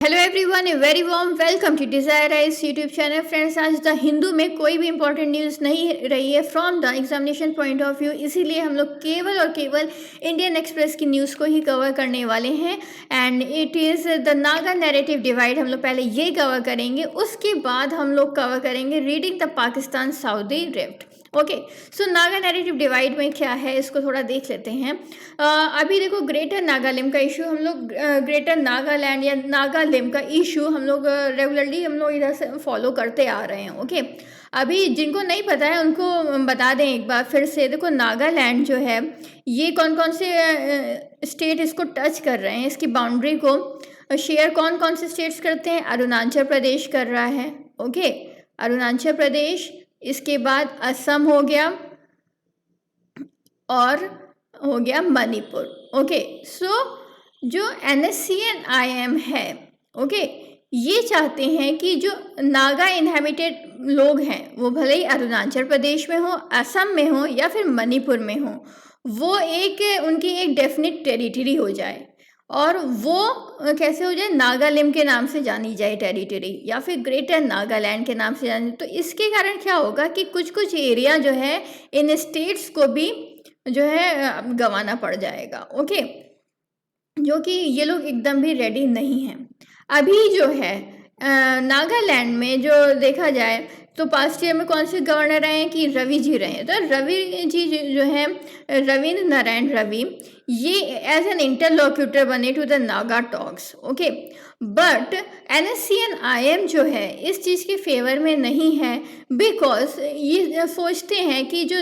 Hello everyone, a very warm welcome to desire IAS YouTube channel. Friends, आज the Hindu में कोई भी important news नहीं रही है from the examination point of view, इसीलिए हम लोग केवल और केवल इंडियन एक्सप्रेस की न्यूज़ को ही कवर करने वाले हैं। And it is the Naga narrative divide. हम लोग पहले ये कवर करेंगे, उसके बाद हम लोग कवर करेंगे reading the Pakistan Saudi rift. Okay, so Naga narrative divide में क्या है इसको थोड़ा देख लेते हैं। अभी देखो, ग्रेटर नागालैंड का इशू हम लोग ग्रेटर नागालैंड या नागालैंड का इशू हम लोग रेगुलरली हम लोग इधर से फॉलो करते आ रहे हैं। ओके, अभी जिनको नहीं पता है उनको बता दें एक बार फिर से। देखो, नागालैंड जो है ये कौन कौन से स्टेट इसको टच कर रहे हैं, इसकी बाउंड्री को शेयर कौन कौन से स्टेट्स करते हैं। अरुणाचल प्रदेश कर रहा है। ओके, अरुणाचल प्रदेश, इसके बाद असम हो गया और हो गया मणिपुर। ओके, सो जो NSCN-IM है, ओके, ये चाहते हैं कि जो नागा इनहेबिटेड लोग हैं वो भले ही अरुणाचल प्रदेश में हो, असम में हो या फिर मणिपुर में हो, वो उनकी एक डेफिनेट टेरिटरी हो जाए। और वो कैसे हो जाए, नागालैंड के नाम से जानी जाए टेरिटरी, या फिर ग्रेटर नागालैंड के नाम से जानी। तो इसके कारण क्या होगा कि कुछ कुछ एरिया जो है इन स्टेट्स को भी जो है गंवाना पड़ जाएगा। ओके, जो कि ये लोग एकदम भी रेडी नहीं हैं। अभी जो है नागालैंड में जो देखा जाए तो पास्ट ईयर में कौन से गवर्नर रहे हैं कि रवि जी रहे हैं। तो रवि जी जो है, रविंद्र नारायण रवि, ये एज एन इंटरलोक्यूटर बने to the Naga talks. Okay, but NSCN-IM जो है इस चीज़ के फेवर में नहीं है, बिकॉज ये सोचते हैं कि जो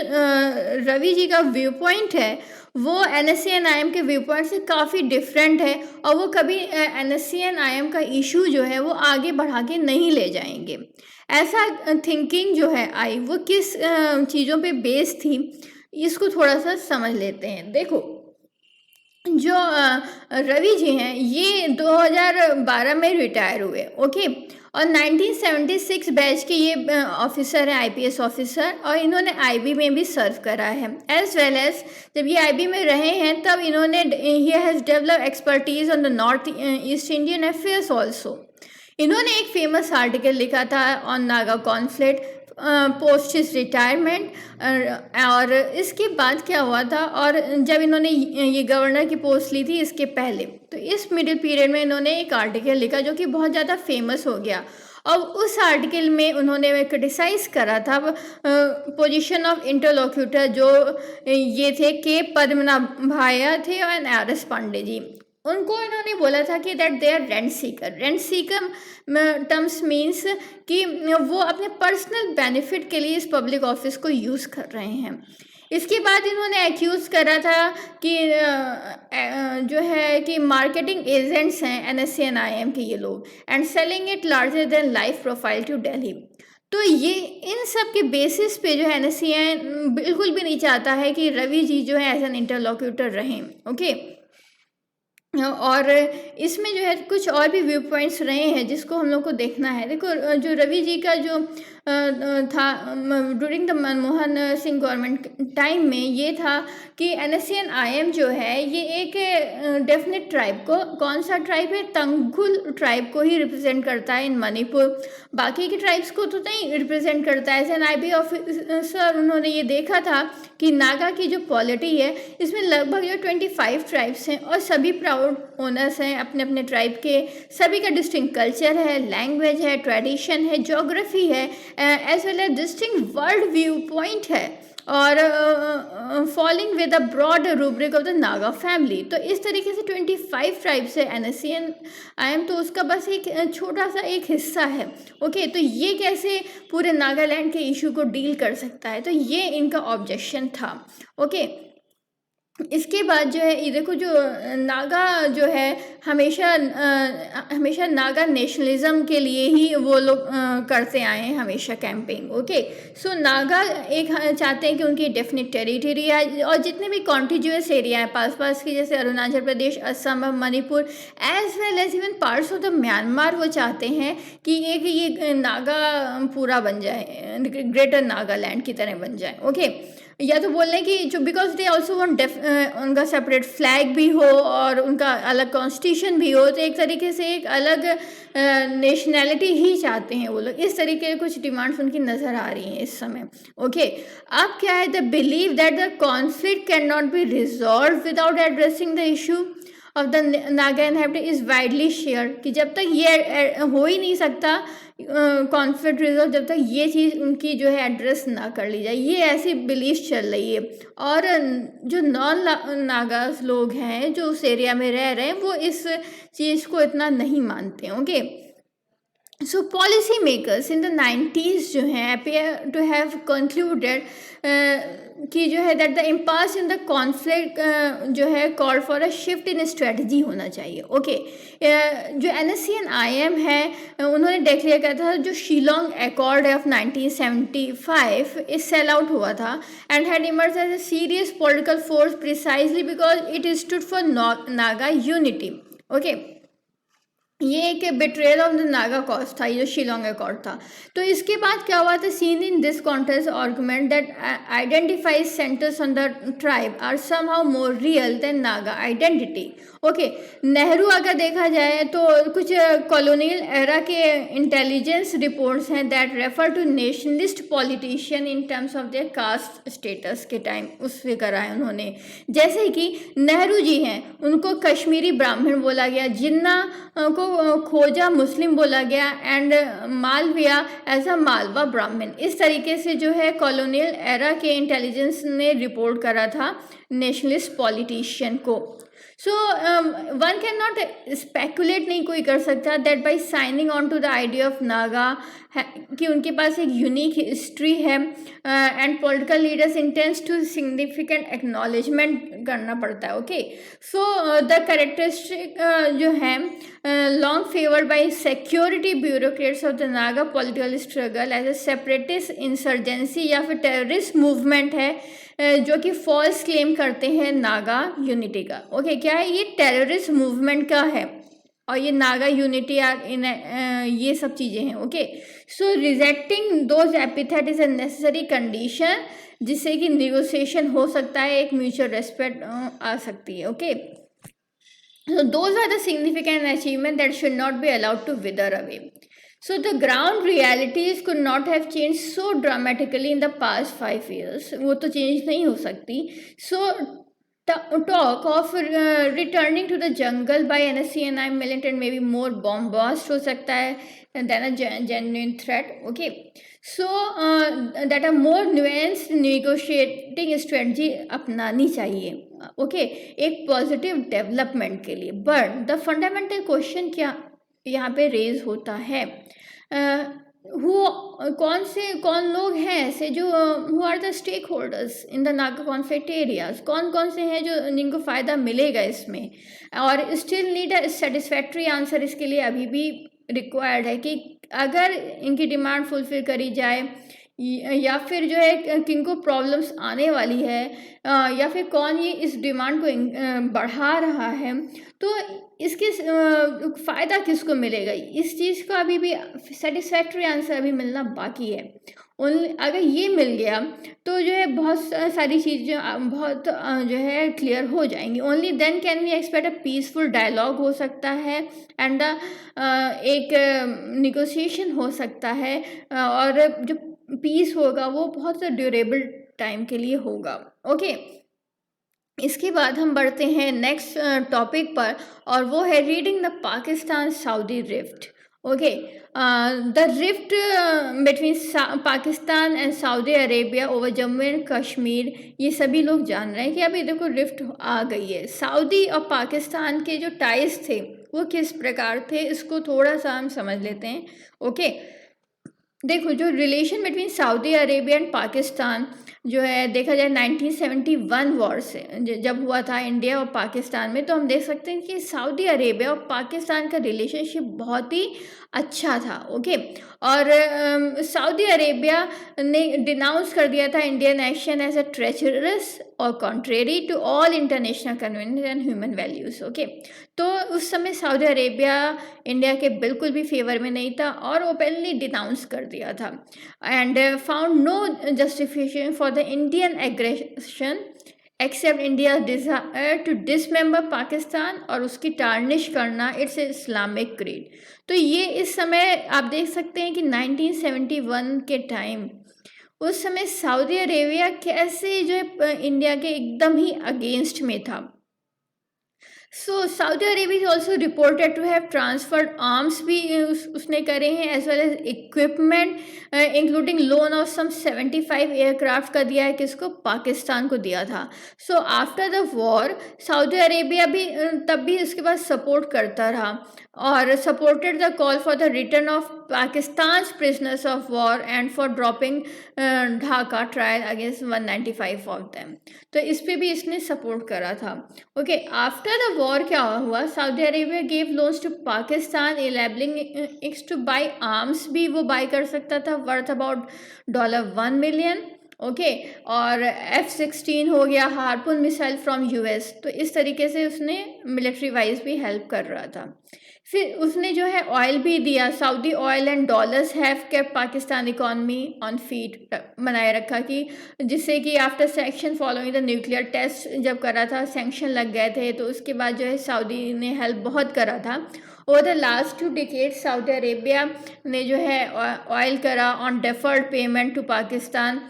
रवि जी का व्यू पॉइंट है वो NSCN-IM के व्यू पॉइंट से काफ़ी डिफरेंट है, और वो कभी NSCN-IM का इशू जो है वो आगे बढ़ा के नहीं ले जाएंगे। ऐसा थिंकिंग जो है आई, वो किस चीज़ों पे बेस थी, इसको थोड़ा सा समझ लेते हैं। देखो, जो रवि जी हैं ये 2012 में रिटायर हुए। ओके, और 1976 बैच के ये ऑफिसर हैं, IPS ऑफिसर, और इन्होंने IB में भी सर्व करा है। एज वेल एज जब ये IB में रहे हैं तब इन्होंने he has develop expertise on the north east Indian affairs also. इन्होंने एक फेमस आर्टिकल लिखा था on Naga conflict post his retirement. और इसके बाद क्या हुआ था, और जब इन्होंने ये गवर्नर की पोस्ट ली थी इसके पहले, तो इस मिडिल पीरियड में इन्होंने एक आर्टिकल लिखा जो कि बहुत ज़्यादा फेमस हो गया। और उस आर्टिकल में उन्होंने क्रिटिसाइज करा था पोजीशन ऑफ इंटरलोक्यूटर, जो ये थे के पद्मनाभ भाया थे और RS पांडे जी। उनको इन्होंने बोला था कि that they are rent seeker. Rent seeker terms means कि वो अपने पर्सनल बेनिफिट के लिए इस पब्लिक ऑफिस को यूज़ कर रहे हैं। इसके बाद इन्होंने एक्यूज़ करा था कि जो है कि मार्केटिंग एजेंट्स हैं NSCN-IM के ये लोग, and selling it larger than life profile to Delhi. तो ये इन सब के बेसिस पे जो है NSCN बिल्कुल भी नहीं चाहता है कि रवि जी जो है एज एन इंटरलोक्यूटर रहें। ओके, और इसमें जो है कुछ और भी व्यू पॉइंट्स रहे हैं जिसको हम लोग को देखना है। देखो, जो रवि जी का जो था during the Manmohan Singh government time में, ये था कि NSCN-IM जो है ये एक डेफिनेट ट्राइब को, कौन सा ट्राइब है, तंगुल ट्राइब को ही रिप्रेजेंट करता है इन मणिपुर। बाकी के ट्राइब्स को तो नहीं रिप्रेजेंट करता है। एज एन IB ऑफिसर उन्होंने ये देखा था कि नागा की जो पॉलिटी है इसमें लगभग जो 25 ट्राइब्स हैं, और सभी प्राउड ओनर्स हैं अपने अपने ट्राइब के। सभी का डिस्टिंक्ट कल्चर है, लैंग्वेज है, ट्रेडिशन है, ज्योग्राफी है, as well as distinct world view point है, और following with a broad rubric of the Naga family. तो इस तरीके से 25 ट्राइब्स है NSCN-IM, तो उसका बस एक छोटा सा एक हिस्सा है। ओके, तो ये कैसे पूरे नागालैंड के इशू को डील कर सकता है, तो ये इनका ऑब्जेक्शन था। ओके, इसके बाद जो है ये देखो, जो नागा जो है हमेशा नागा नेशनलिज्म के लिए ही वो लोग करते आए हैं हमेशा कैंपेन। ओके, सो नागा एक चाहते हैं कि उनकी डेफिनेट टेरिटरी है, और जितने भी कॉन्टिन्यूअस एरिया है पास की, जैसे Arunachal Pradesh, Assam, Manipur, as well as even parts of the Myanmar, वो चाहते हैं कि एक ये नागा पूरा बन जाए, ग्रेटर नागालैंड की तरह बन जाए। ओके, या तो बोल रहे हैं कि जो बिकॉज दे ऑल्सो वांट उनका सेपरेट फ्लैग भी हो और उनका अलग कॉन्स्टिट्यूशन भी हो, तो एक तरीके से एक अलग नेशनैलिटी ही चाहते हैं वो लोग। इस तरीके के कुछ डिमांड्स उनकी नज़र आ रही हैं इस समय। ओके, अब क्या है, the believe that the conflict can not be resolve without addressing the issue of the Naga inhabitant is widely share, कि जब तक ये हो ही नहीं सकता कॉन्फ्लिक्ट रिजॉल्व, जब तक ये चीज़ उनकी जो है एड्रेस ना कर ली जाए, ये ऐसी बिलीफ चल रही है। और जो नॉन नागास लोग हैं जो उस एरिया में रह रहे हैं वो इस चीज़ को इतना नहीं मानते हैं। Okay, so policy makers in the 90s जो हैं appear to have concluded कि जो है that the impasse in the conflict जो है call for a shift in strategy होना चाहिए। ओके, जो NSCN-IM है उन्होंने डिक्लेयर किया था जो शिलोंग एकॉर्ड ऑफ 1975 इस सेल आउट हुआ था and had emerge as a serious political force precisely because it stood for Naga unity. Okay, ये एक betrayal of the Naga cause था, ये जो शिलोंग अकॉर्ड था। तो इसके बाद क्या हुआ था, seen in this contest argument that identifies centres on the tribe are somehow more real than Naga identity. Okay, Nehru अगर देखा जाए तो कुछ कॉलोनियल एरा के इंटेलिजेंस रिपोर्ट्स हैं that refer to nationalist politician in terms of their caste status के time उससे कराए उन्होंने। जैसे कि नेहरू जी हैं, उनको कश्मीरी ब्राह्मण बोला गया, जिन्ना को खोजा मुस्लिम बोला गया and Malaviya as a Malwa Brahmin. इस तरीके से जो है कॉलोनियल एरा के इंटेलिजेंस ने रिपोर्ट करा था नेशनलिस्ट पॉलिटिशियन को। So one can not speculate, नहीं कोई कर सकता that by signing on to the idea of Naga कि उनके पास एक यूनिक हिस्ट्री है and political leaders intense to significant acknowledgement करना पड़ता है। ओके, सो द कैरेक्टरिस्टिक जो है long favoured by security bureaucrats of the Naga political struggle as a separatist insurgency या फिर टेररिस्ट मूवमेंट है जो कि फॉल्स क्लेम करते हैं नागा यूनिटी का। ओके, क्या है ये टेररिस्ट मूवमेंट का है और ये नागा यूनिटी इन ये सब चीज़ें हैं। Okay, so rejecting those epithet is a necessary condition जिससे कि निगोशिएशन हो सकता है, एक म्यूचुअल रेस्पेक्ट आ सकती है। Okay, so those are the significant achievements that should not be allowed to wither away. So the ground realities could not have changed so dramatically in the past 5 years. वो तो change नहीं हो सकती. So talk of returning to the jungle by NSCN-I militant may be more bombast हो सकता है than a genuine threat. Okay, so that a more nuanced negotiating strategy अपनानी चाहिए। ओके, एक पॉजिटिव डेवलपमेंट के लिए। बट द फंडामेंटल क्वेश्चन क्या यहाँ पे रेज होता है, कौन लोग हैं ऐसे जो who are the stake holders in the Naga conflict areas, कौन कौन से हैं जो जिनको फ़ायदा मिलेगा इसमें, और still need a satisfactory answer इसके लिए अभी भी रिक्वायर्ड है कि अगर इनकी डिमांड फुलफिल करी जाए या फिर जो है किनको प्रॉब्लम्स आने वाली है या फिर कौन ये इस डिमांड को बढ़ा रहा है, तो इसके फ़ायदा किसको मिलेगा, इस चीज़ का अभी भी सेटिस्फैक्ट्री आंसर अभी मिलना बाकी है। अगर ये मिल गया तो जो है बहुत सारी चीज़ें बहुत जो है क्लियर हो जाएंगी। Only then can we expect a peaceful dialogue हो सकता है एंड एक निगोशिएशन हो सकता है और जो पीस होगा वो बहुत ड्यूरेबल टाइम के लिए होगा। ओके, इसके बाद हम बढ़ते हैं नेक्स्ट टॉपिक पर और वो है reading the Pakistan Saudi rift. Okay, the rift between Pakistan and Saudi Arabia over Jammu and Kashmir, ये सभी लोग जान रहे हैं कि अभी देखो रिफ्ट आ गई है। सऊदी और पाकिस्तान के जो टाइज थे वो किस प्रकार थे, इसको थोड़ा सा हम समझ लेते हैं। ओके, देखो जो relation between Saudi Arabia and Pakistan जो है देखा जाए 1971 वॉर से जब हुआ था इंडिया और पाकिस्तान में, तो हम देख सकते हैं कि सऊदी अरेबिया और पाकिस्तान का रिलेशनशिप बहुत ही अच्छा था। ओके, और सऊदी अरेबिया ने डिनाउंस कर दिया था Indian action as a treacherous और contrary to all international convention and human values. Okay, तो उस समय सऊदी अरेबिया इंडिया के बिल्कुल भी फेवर में नहीं था और ओपनली डिनाउंस कर दिया था and found no justification for the Indian aggression except India desire to dismember Pakistan और उसकी टार्निश करना इट्स इस्लामिक क्रीड। तो ये इस समय आप देख सकते हैं कि 1971 के टाइम उस समय सऊदी अरेबिया कैसे जो है इंडिया के एकदम ही अगेंस्ट में था। So Saudi Arabia is also reported to have transferred arms भी उसने करे हैं as well as equipment including loan of some 75 aircraft का दिया है, किसको, पाकिस्तान को दिया था। So after the war Saudi Arabia भी तब भी इसके पास सपोर्ट करता रहा और supported the call for the return of Pakistan prisoners of war and for dropping Dhaka trial against 195 of them. तो इस पे भी इसने सपोर्ट करा था। ओके, आफ्टर द वॉर क्या हुआ, Saudi Arabia gave loans to Pakistan enabling its to buy arms भी वो बाय कर सकता था वर्थ अबाउट $1 मिलियन। ओके, और F-16 हो गया, हार्पून मिसाइल फ्रॉम US। तो इस तरीके से उसने मिलिट्री वाइज भी हेल्प कर रहा था। फिर उसने जो है ऑयल भी दिया, Saudi oil and dollars have kept Pakistan economy on feet बनाए रखा, कि जिससे कि after sanction following the nuclear test जब करा था, सैंक्शन लग गए थे, तो उसके बाद जो है सऊदी ने हेल्प बहुत करा था। Over the last 2 decades Saudi Arabia ने जो है ऑयल करा on deferred payment to Pakistan,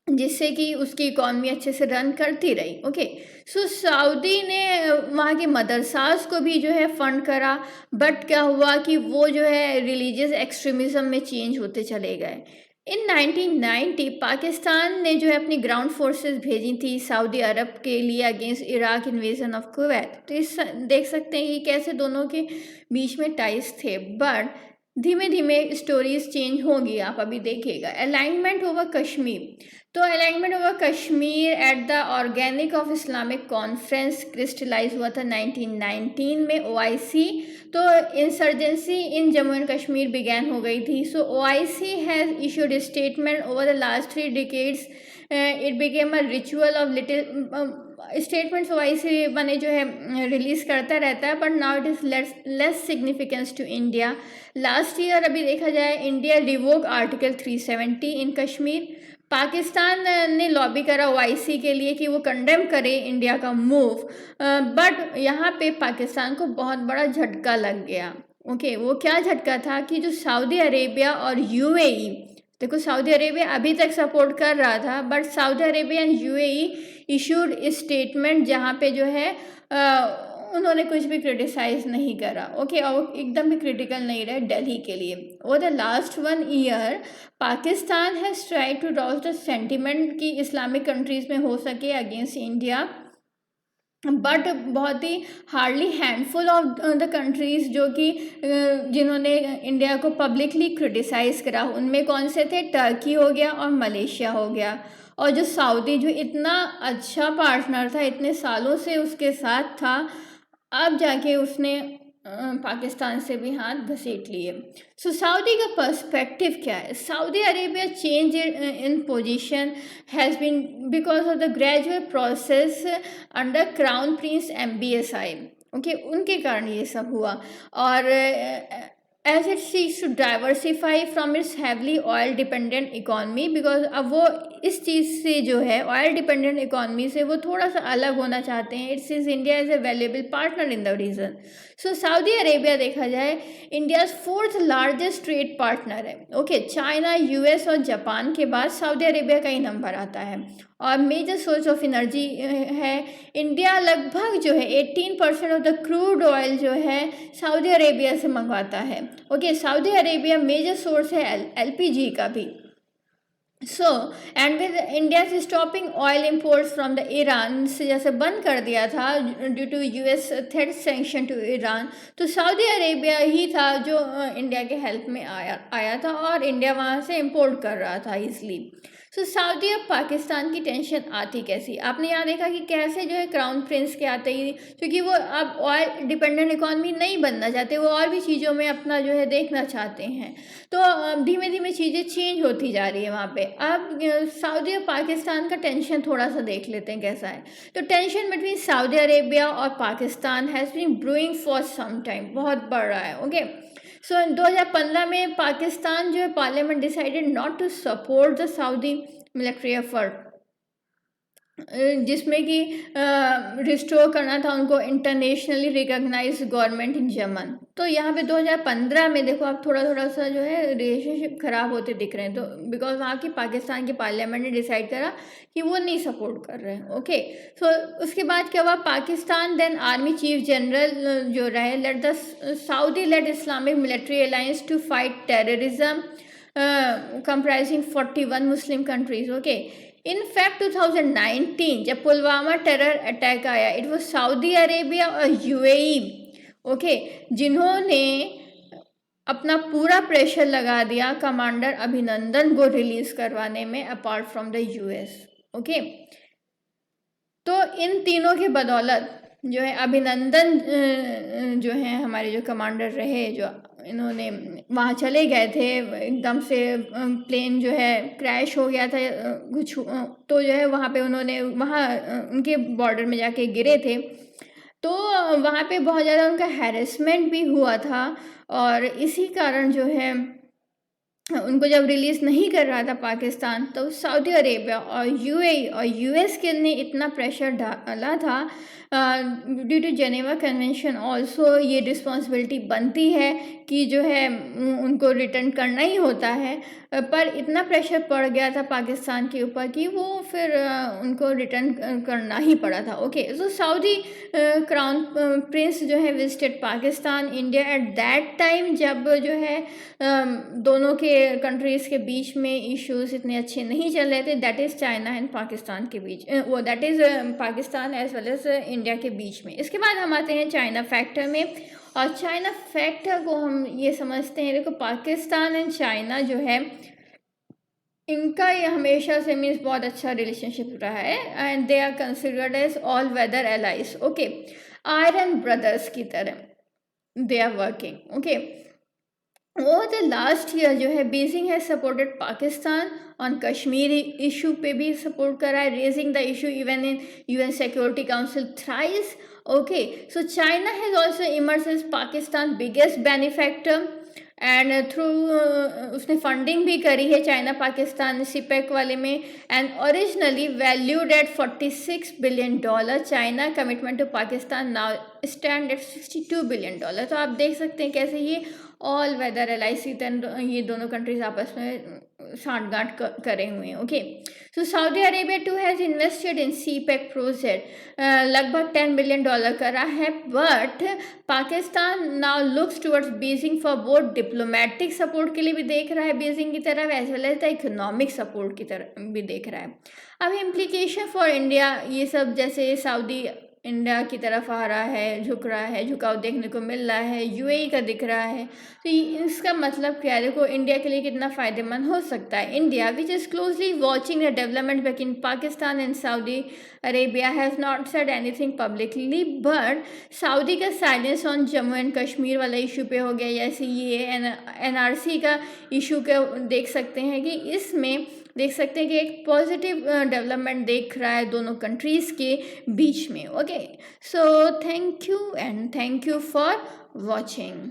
जिससे कि उसकी इकॉनमी अच्छे से रन करती रही। ओके, सो सऊदी ने वहाँ के मदरसास को भी जो है फंड करा, बट क्या हुआ कि वो जो है रिलीजियस एक्सट्रीमिज्म में चेंज होते चले गए। इन 1990 पाकिस्तान ने जो है अपनी ग्राउंड फोर्सेस भेजी थी सऊदी अरब के लिए against Iraq invasion of Kuwait. तो इस देख सकते हैं कि कैसे दोनों के बीच में टाइज थे, बट धीमे धीमे स्टोरीज चेंज होंगी, आप अभी देखिएगा। अलाइनमेंट ओवर कश्मीर, तो alignment over Kashmir at the organic of Islamic conference crystallize हुआ था 1919 में OIC। तो insurgency in Jammu and Kashmir began हो गई थी। सो OIC has issued statement over the last 3 decades। It became a ritual of little statements OIC बने जो है रिलीज करता रहता है, but now it is less significance to India. Last year अभी देखा जाए इंडिया रिवोक आर्टिकल 370 इन कश्मीर। पाकिस्तान ने लॉबी करा OIC के लिए कि वो कंडेम करे इंडिया का मूव, बट यहाँ पे पाकिस्तान को बहुत बड़ा झटका लग गया। ओके, वो क्या झटका था कि जो सऊदी अरेबिया और UAE, देखो सऊदी अरेबिया अभी तक सपोर्ट कर रहा था, but Saudi Arabia and UAE issued statement जहाँ पे जो है उन्होंने कुछ भी क्रिटिसाइज नहीं करा। ओके, और एकदम भी क्रिटिकल नहीं रहे दिल्ली के लिए। Over the last 1 year Pakistan has try to dodge the sentiment कि इस्लामिक कंट्रीज़ में हो सके अगेंस्ट इंडिया, बट बहुत ही hardly handful of the countries जो कि जिन्होंने इंडिया को पब्लिकली क्रिटिसाइज़ करा, उनमें कौन से थे, टर्की हो गया और मलेशिया हो गया। और जो सऊदी जो इतना अच्छा पार्टनर था, इतने सालों से उसके साथ था, अब जाके उसने पाकिस्तान से भी हाथ घसीट लिए। सो सऊदी का पर्सपेक्टिव क्या है, Saudi Arabia change in position has been because of the gradual process under crown prince MBSI। Okay, उनके कारण ये सब हुआ। और as it seeks to diversify from its heavily oil dependent economy, because अब वो इस चीज़ से जो है ऑयल डिपेंडेंट इकॉनमी से वो थोड़ा सा अलग होना चाहते हैं। It sees India is a valuable partner in the region. So Saudi Arabia देखा जाए India's 4th largest trade partner है। ओके, चाइना, US और जापान के बाद सऊदी अरेबिया का ही नंबर आता है और मेजर सोर्स ऑफ एनर्जी है। इंडिया लगभग जो है 18% ऑफ द क्रूड ऑयल जो है सऊदी अरेबिया से मंगवाता है। Okay, Saudi Arabia major source है LPG का भी। सो एंड विद इंडिया से stopping oil imports from the Iran से जैसे बंद कर दिया था due to US threat sanction to Iran, तो सऊदी अरेबिया ही था जो इंडिया के हेल्प में आया था और इंडिया वहाँ से इम्पोर्ट कर रहा था ईजली। सो सऊदी और पाकिस्तान की टेंशन आती कैसी, आपने यहाँ देखा कि कैसे जो है क्राउन प्रिंस के आते ही, क्योंकि वो अब ऑयल डिपेंडेंट इकॉनमी नहीं बनना चाहते, वो और भी चीज़ों में अपना जो है देखना चाहते हैं। तो धीमे धीमे चीज़ें चेंज होती जा रही है वहाँ पे। अब सऊदी और पाकिस्तान का टेंशन थोड़ा सा देख लेते हैं कैसा है। तो टेंशन बिटवीन सऊदी अरेबिया और Pakistan has been brewing for some time, बहुत बढ़ रहा है। ओके, सो 2015 में पाकिस्तान जो है parliament decided not to support the Saudi military effort, जिसमें कि रिस्टोर करना था उनको internationally recognise government in Yemen. तो यहाँ पे 2015 में देखो आप थोड़ा थोड़ा सा जो है रिलेशनशिप खराब होते दिख रहे हैं, तो बिकॉज वहाँ की पाकिस्तान की पार्लियामेंट ने डिसाइड करा कि वो नहीं सपोर्ट कर रहे हैं। ओके, सो उसके बाद क्या हुआ, Pakistan then army chief general जो रहे led the Saudi led Islamic military alliance to fight terrorism comprising 41 Muslim countries. Okay, in fact 2019 जब पुलवामा टेरर अटैक आया, इट वाज सऊदी अरेबिया और यूएई, ओके, जिन्होंने अपना पूरा प्रेशर लगा दिया कमांडर अभिनंदन को रिलीज करवाने में apart from the US. Okay, तो इन तीनों के बदौलत जो है अभिनंदन जो है हमारे जो कमांडर रहे, जो इन्होंने वहाँ चले गए थे, एकदम से प्लेन जो है क्रैश हो गया था कुछ, तो जो है वहाँ पे उन्होंने वहाँ उनके बॉर्डर में जाके गिरे थे, तो वहाँ पे बहुत ज़्यादा उनका हैरेसमेंट भी हुआ था, और इसी कारण जो है उनको जब रिलीज़ नहीं कर रहा था पाकिस्तान, तो सऊदी अरेबिया और यूएई और यूएस के ने इतना प्रेशर डाला था due to Geneva convention also ये रिस्पॉन्सिबिलिटी बनती है कि जो है उनको रिटर्न करना ही होता है, पर इतना प्रेशर पड़ गया था पाकिस्तान के ऊपर कि वो फिर उनको रिटर्न करना ही पड़ा था। Okay, so Saudi crown Prince जो है visited Pakistan India at that time, जब जो है दोनों के कंट्रीज़ के बीच में इश्यूज इतने अच्छे नहीं चल रहे थे, that is China and Pakistan के बीच, वो that is Pakistan as well as India के बीच में। इसके बाद हम आते हैं चाइना फैक्टर में, और चाइना फैक्टर को हम ये समझते हैं, देखो पाकिस्तान एंड चाइना जो है इनका ये हमेशा से मीन्स बहुत अच्छा रिलेशनशिप रहा है, and they are considered as all weather allies. Okay, iron brothers की तरह they are working. Okay, over the last year जो है Beijing has supported Pakistan on Kashmir issue पे भी सपोर्ट करा है, raising the issue even in UN security council thrice. Okay, so China has also emerge as Pakistan biggest benefactor, and through उसने funding भी करी है चाइना पाकिस्तान सिपेक वाले में, and originally valued at $46 billion. China commitment to Pakistan now stand at $62 billion. तो आप देख सकते हैं कैसे ये ऑल वेदर एलआईसी ये दोनों कंट्रीज आपस में साठगांठ करे हुए हैं। Okay, so Saudi Arabia too has invested in CPEC project, लगभग $10 बिलियन करा है, but Pakistan now looks towards Beijing for both diplomatic support के लिए भी देख रहा है बीजिंग की तरफ, as well as the economic support की तरफ भी देख रहा है। अब इम्प्लीकेशन फॉर इंडिया, ये सब जैसे सऊदी इंडिया की तरफ आ रहा है, झुक रहा है, झुकाव देखने को मिल रहा है, यूएई का दिख रहा है, तो इसका मतलब क्या है, देखो इंडिया के लिए कितना फ़ायदेमंद हो सकता है। India which is closely watching the development back in Pakistan and Saudi Arabia has not said anything publicly, but Saudi का silence on Jammu and Kashmir वाला इशू पे हो गया, जैसे ये एनआरसी का इशू का देख सकते हैं कि इसमें देख सकते हैं कि एक पॉजिटिव डेवलपमेंट देख रहा है दोनों कंट्रीज़ के बीच में। Okay, so thank you and thank you for watching.